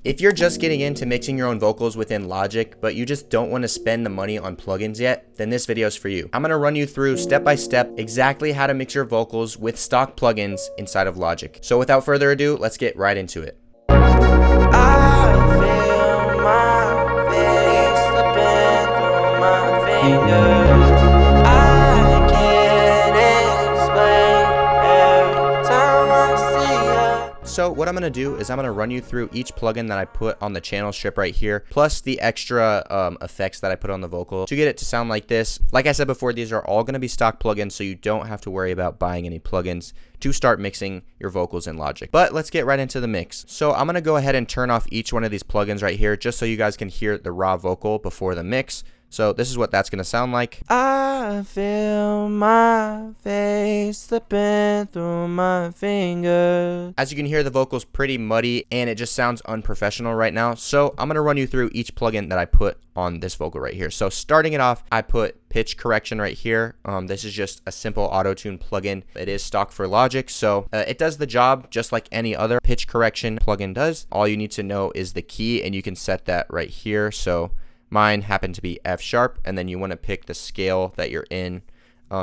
If you're just getting into mixing your own vocals within Logic, but you just don't want to spend the money on plugins yet, then this video is for you. I'm going to run you through step by step exactly how to mix your vocals with stock plugins inside of Logic. So without further ado, let's get right into it. I feel my face slipping through my fingers. I can't explain every time I see you. So what I'm going to do is I'm going to run you through each plugin that I put on the channel strip right here, plus the extra effects that I put on the vocal to get it to sound like this. Like I said before, these are all going to be stock plugins, so you don't have to worry about buying any plugins to start mixing your vocals in Logic. But let's get right into the mix. So I'm going to go ahead and turn off each one of these plugins right here just so you guys can hear the raw vocal before the mix. So this is what that's going to sound like. I feel my face slipping through my fingers. As you can hear, the vocal's pretty muddy and it just sounds unprofessional right now. So I'm going to run you through each plugin that I put on this vocal right here. So starting it off, I put pitch correction right here. This is just a simple auto-tune plugin. It is stock for Logic, so it does the job just like any other pitch correction plugin does. All you need to know is the key, and you can set that right here. So mine happened to be F sharp, and then you want to pick the scale that you're in.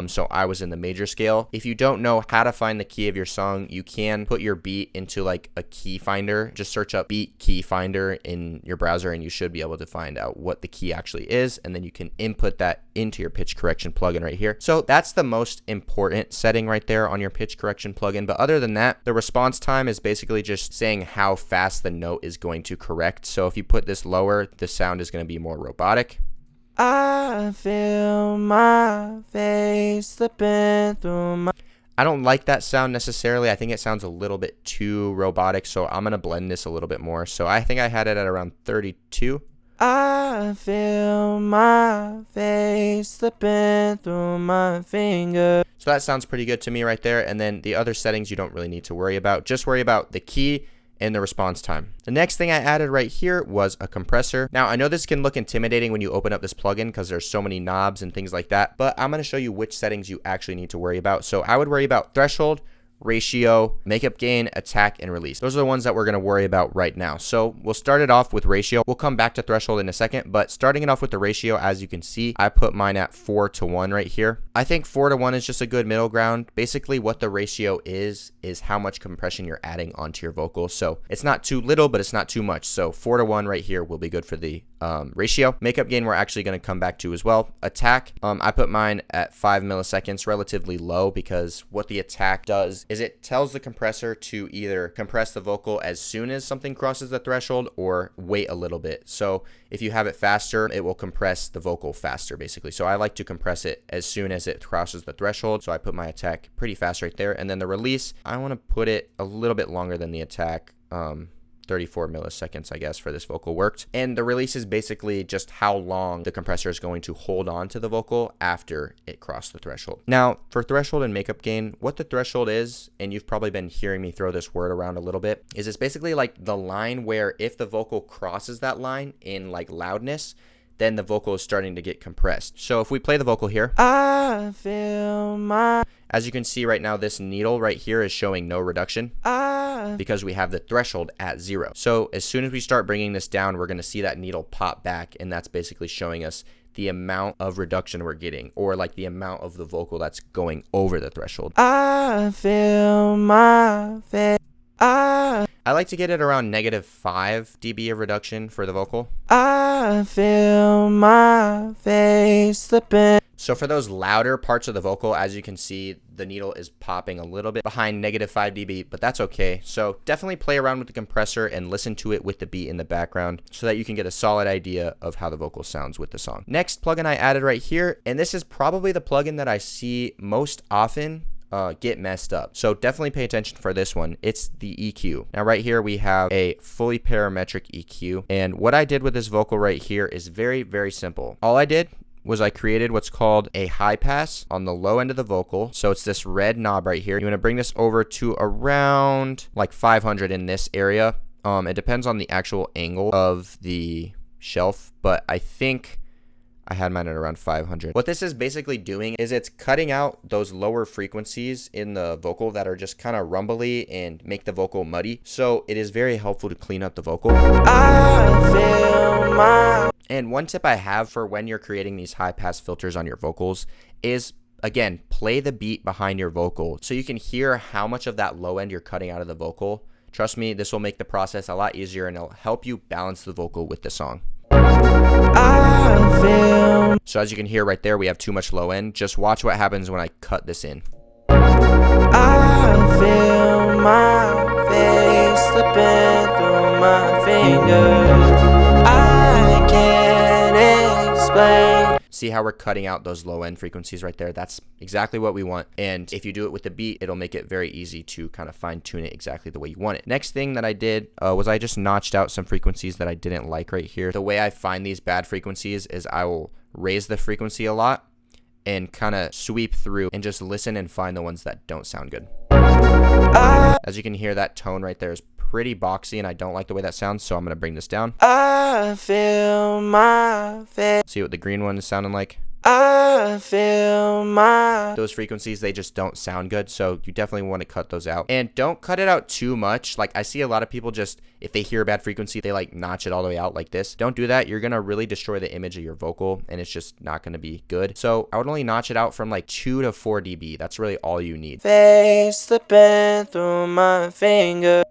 So I was in the major scale. If you don't know how to find the key of your song, you can put your beat into like a key finder. Just search up beat key finder in your browser and you should be able to find out what the key actually is, and then you can input that into your pitch correction plugin right here. So that's the most important setting right there on your pitch correction plugin. But other than that, the response time is basically just saying how fast the note is going to correct. So if you put this lower, the sound is going to be more robotic. I feel my face slipping through my... I don't like that sound necessarily. I think it sounds a little bit too robotic, so I'm going to blend this a little bit more. So I think I had it at around 32. I feel my face slipping through my fingers. So that sounds pretty good to me right there. And then the other settings you don't really need to worry about. Just worry about the key and the response time. The next thing I added right here was a compressor. Now I know this can look intimidating when you open up this plugin because there's so many knobs and things like that, but I'm going to show you which settings you actually need to worry about. So I would worry about threshold, ratio, makeup gain, attack, and release. Those are the ones that we're going to worry about right now. So we'll start it off with ratio. We'll come back to threshold in a second, but starting it off with the ratio, as you can see, I put mine at 4:1 right here. I think 4:1 is just a good middle ground. Basically what the ratio is how much compression you're adding onto your vocal. So it's not too little, but it's not too much. So 4:1 right here will be good for the ratio. Makeup gain we're actually going to come back to as well. Attack, I put mine at 5 milliseconds, relatively low, because what the attack does is it tells the compressor to either compress the vocal as soon as something crosses the threshold or wait a little bit. So if you have it faster, it will compress the vocal faster basically. So I like to compress it as soon as it crosses the threshold. So I put my attack pretty fast right there. And then the release, I want to put it a little bit longer than the attack. 34 milliseconds, I guess, for this vocal worked. And the release is basically just how long the compressor is going to hold on to the vocal after it crossed the threshold. Now, for threshold and makeup gain, what the threshold is, and you've probably been hearing me throw this word around a little bit, is it's basically like the line where if the vocal crosses that line in like loudness, then the vocal is starting to get compressed. So if we play the vocal here, I feel my... As you can see right now, this needle right here is showing no reduction because we have the threshold at 0. So as soon as we start bringing this down, we're going to see that needle pop back, and that's basically showing us the amount of reduction we're getting, or like the amount of the vocal that's going over the threshold. I feel my face. I like to get it around -5 dB of reduction for the vocal. I feel my face slipping. So for those louder parts of the vocal, as you can see, the needle is popping a little bit behind -5 dB, but that's okay. So definitely play around with the compressor and listen to it with the beat in the background so that you can get a solid idea of how the vocal sounds with the song. Next plugin I added right here, and this is probably the plugin that I see most often get messed up. So definitely pay attention for this one. It's the EQ. Now right here we have a fully parametric EQ, and what I did with this vocal right here is very, very simple. All I did was I created what's called a high pass on the low end of the vocal. So it's this red knob right here. You want to bring this over to around like 500 in this area. It depends on the actual angle of the shelf, but I think I had mine at around 500. What this is basically doing is it's cutting out those lower frequencies in the vocal that are just kind of rumbly and make the vocal muddy. So it is very helpful to clean up the vocal. I feel my. And one tip I have for when you're creating these high pass filters on your vocals is, again, play the beat behind your vocal so you can hear how much of that low end you're cutting out of the vocal. Trust me, this will make the process a lot easier and it'll help you balance the vocal with the song. I feel. So as you can hear right there, we have too much low end. Just watch what happens when I cut this in. I feel my face slipping through my fingers. I can't explain. See how we're cutting out those low end frequencies right there? That's exactly what we want. And if you do it with the beat, it'll make it very easy to kind of fine tune it exactly the way you want it. Next thing that I did was I just notched out some frequencies that I didn't like right here. The way I find these bad frequencies is I will raise the frequency a lot and kind of sweep through and just listen and find the ones that don't sound good. As you can hear, that tone right there is pretty boxy and I don't like the way that sounds, so I'm going to bring this down. I feel my face. See what the green one is sounding like? I feel my. Those frequencies, they just don't sound good, so you definitely want to cut those out. And don't cut it out too much. Like, I see a lot of people just, if they hear a bad frequency, they like notch it all the way out like this. Don't do that. You're going to really destroy the image of your vocal and it's just not going to be good. So I would only notch it out from like 2 to 4 dB. That's really all you need. Face slipping through my finger.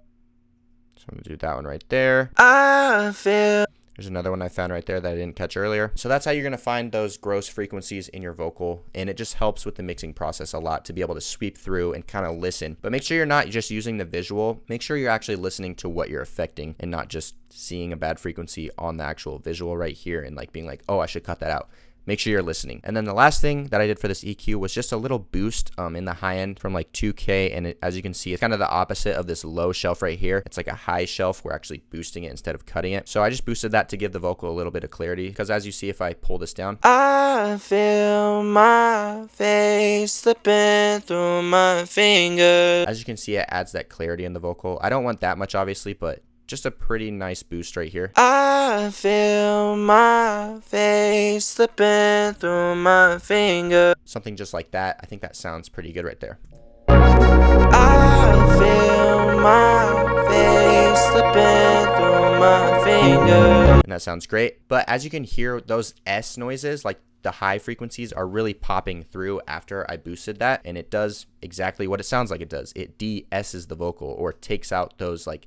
So I'm going to do that one right there. I feel. There's another one I found right there that I didn't catch earlier. So that's how you're going to find those gross frequencies in your vocal. And it just helps with the mixing process a lot to be able to sweep through and kind of listen. But make sure you're not just using the visual. Make sure you're actually listening to what you're affecting and not just seeing a bad frequency on the actual visual right here and like being like, oh, I should cut that out. Make sure you're listening. And then the last thing that I did for this EQ was just a little boost in the high end from like 2K. And as you can see, it's kind of the opposite of this low shelf right here. It's like a high shelf. We're actually boosting it instead of cutting it. So I just boosted that to give the vocal a little bit of clarity. Because as you see, if I pull this down, I feel my face slipping through my fingers. as you can see, it adds that clarity in the vocal. I don't want that much, obviously, but just a pretty nice boost right here. I feel my face slipping through my fingers. Something just like that. I think that sounds pretty good right there. I feel my face slipping through my fingers. And that sounds great. But as you can hear, those S noises, like the high frequencies, are really popping through after I boosted that. And it does exactly what it sounds like it does. It de-S's the vocal, or takes out those like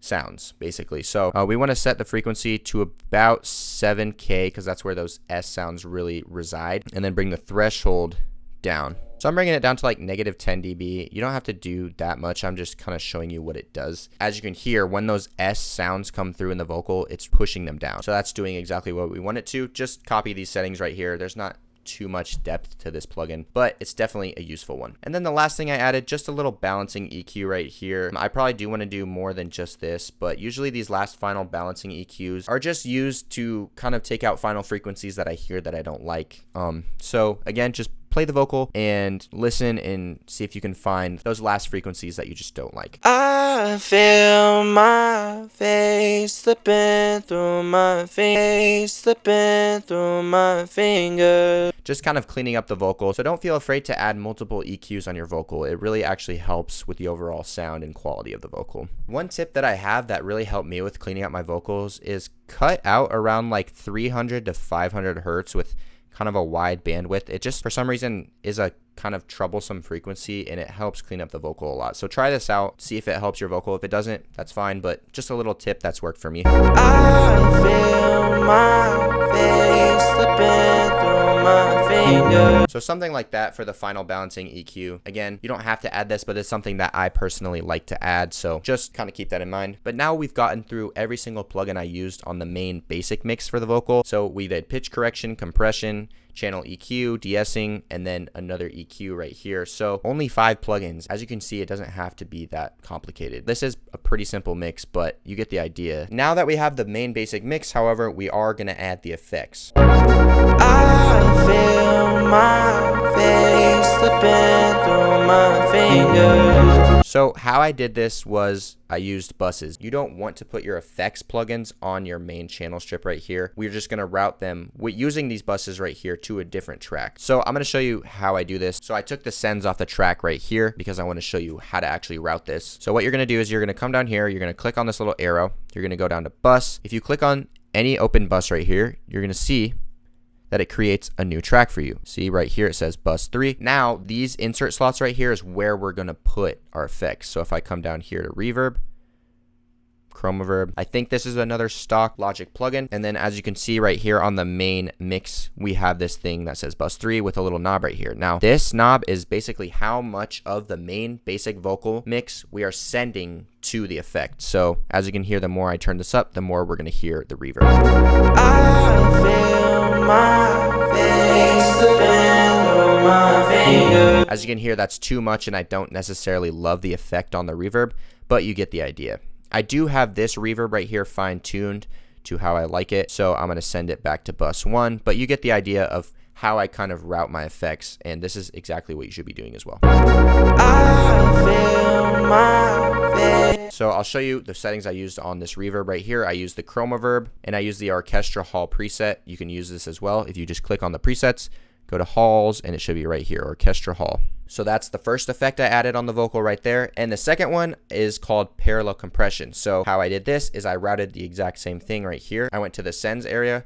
sounds basically. So we want to set the frequency to about 7K because that's where those S sounds really reside, and then bring the threshold down. So I'm bringing it down to like negative 10 dB. You don't have to do that much. I'm just kind of showing you what it does. As you can hear, when those S sounds come through in the vocal, it's pushing them down. So that's doing exactly what we want it to. Just copy these settings right here. There's not too much depth to this plugin, but it's definitely a useful one. And then the last thing I added, just a little balancing EQ right here. I probably do want to do more than just this, but usually these last final balancing EQs are just used to kind of take out final frequencies that I hear that I don't like. So again, just play the vocal and listen and see if you can find those last frequencies that you just don't like. I feel my face slipping through my face slipping through my fingers. Just kind of cleaning up the vocal. So don't feel afraid to add multiple EQs on your vocal. It really actually helps with the overall sound and quality of the vocal. One tip that I have that really helped me with cleaning up my vocals is cut out around like 300 to 500 hertz with kind of a wide bandwidth. It just for some reason is a kind of troublesome frequency and it helps clean up the vocal a lot. So try this out, see if it helps your vocal. If it doesn't, that's fine, but just a little tip that's worked for me. I feel my face slipping through my fingers. So something like that for the final balancing EQ. Again, you don't have to add this, but it's something that I personally like to add, so just kind of keep that in mind. But now we've gotten through every single plugin I used on the main basic mix for the vocal. So we did pitch correction, compression, channel EQ, de-essing, and then another EQ right here. So only 5 plugins. As you can see, it doesn't have to be that complicated. This is a pretty simple mix, but you get the idea. Now that we have the main basic mix, however, we are going to add the effects. I feel my face slipping through my fingers. So how I did this was I used buses. You don't want to put your effects plugins on your main channel strip right here. We're just going to route them using these buses right here to a different track. So I'm going to show you how I do this. So I took the sends off the track right here because I want to show you how to actually route this. So what you're going to do is you're going to come down here. You're going to click on this little arrow. You're going to go down to bus. If you click on any open bus right here, you're going to see that it creates a new track for you. See right here, it says bus 3. Now these insert slots right here is where we're going to put our effects. So if I come down here to reverb, chroma verb, I think this is another stock Logic plugin. And then as you can see right here on the main mix, we have this thing that says bus 3 with a little knob right here. Now this knob is basically how much of the main basic vocal mix we are sending to the effect. So as you can hear, the more I turn this up, the more we're going to hear the reverb. I feel my face slipping through my fingers. As you can hear, that's too much, and I don't necessarily love the effect on the reverb, but you get the idea. I do have this reverb right here fine-tuned to how I like it, so I'm going to send it back to bus 1, but you get the idea of how I kind of route my effects, and this is exactly what you should be doing as well. I feel my face. So I'll show you the settings I used on this reverb right here. I used the chroma verb, and I used the orchestra hall preset. You can use this as well. If you just click on the presets, go to halls, and it should be right here, orchestra hall. So that's the first effect I added on the vocal right there. And the second one is called parallel compression. So how I did this is I routed the exact same thing right here. I went to the sends area,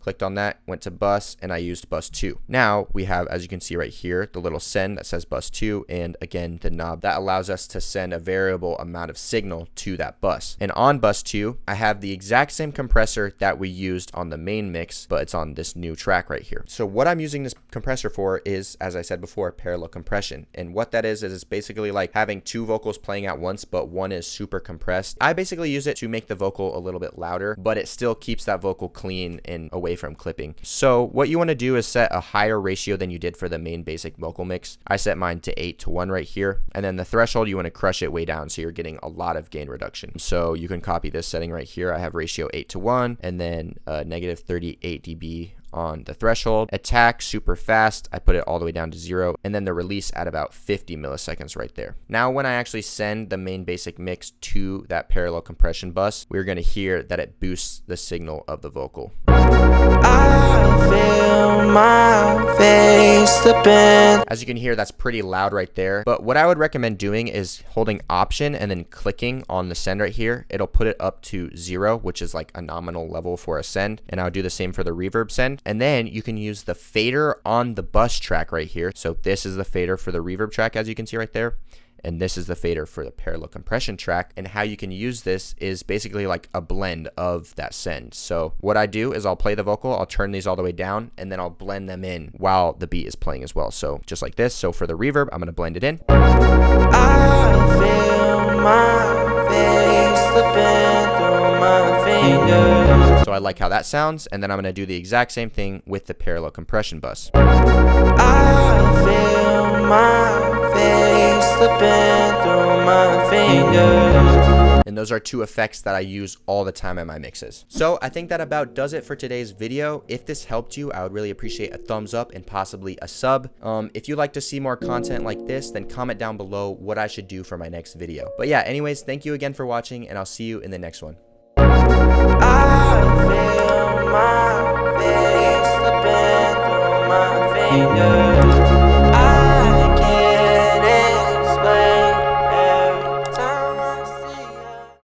clicked on that, went to bus, and I used bus 2. Now we have, as you can see right here, the little send that says bus 2, and again, the knob that allows us to send a variable amount of signal to that bus. And on bus 2, I have the exact same compressor that we used on the main mix, but it's on this new track right here. So what I'm using this compressor for is, as I said before, parallel compression. And what that is it's basically like having two vocals playing at once, but one is super compressed. I basically use it to make the vocal a little bit louder, but it still keeps that vocal clean and away from clipping. So what you want to do is set a higher ratio than you did for the main basic vocal mix. I set mine to 8:1 right here, and then the threshold you want to crush it way down so you're getting a lot of gain reduction. So you can copy this setting right here. I have ratio 8:1 and then negative 38 dB on the threshold. Attack super fast, I put it all the way down to 0, and then the release at about 50 milliseconds right there. Now when I actually send the main basic mix to that parallel compression bus, we're going to hear that it boosts the signal of the vocal. I feel my face slipping. As you can hear, that's pretty loud right there, but what I would recommend doing is holding option and then clicking on the send right here. It'll put it up to 0, which is like a nominal level for a send, and I'll do the same for the reverb send. And then you can use the fader on the bus track right here. So this is the fader for the reverb track, as you can see right there. And this is the fader for the parallel compression track. And how you can use this is basically like a blend of that send. So what I do is I'll play the vocal, I'll turn these all the way down, and then I'll blend them in while the beat is playing as well. So just like this. So for the reverb, I'm going to blend it in. I feel my face slipping through my fingers. So I like how that sounds, and then I'm going to do the exact same thing with the parallel compression bus. I feel my face slipping through my fingers. And those are two effects that I use all the time in my mixes. So I think that about does it for today's video. If this helped you, I would really appreciate a thumbs up and possibly a sub. If you'd like to see more content like this, then comment down below what I should do for my next video. But yeah, anyways, thank you again for watching, and I'll see you in the next one.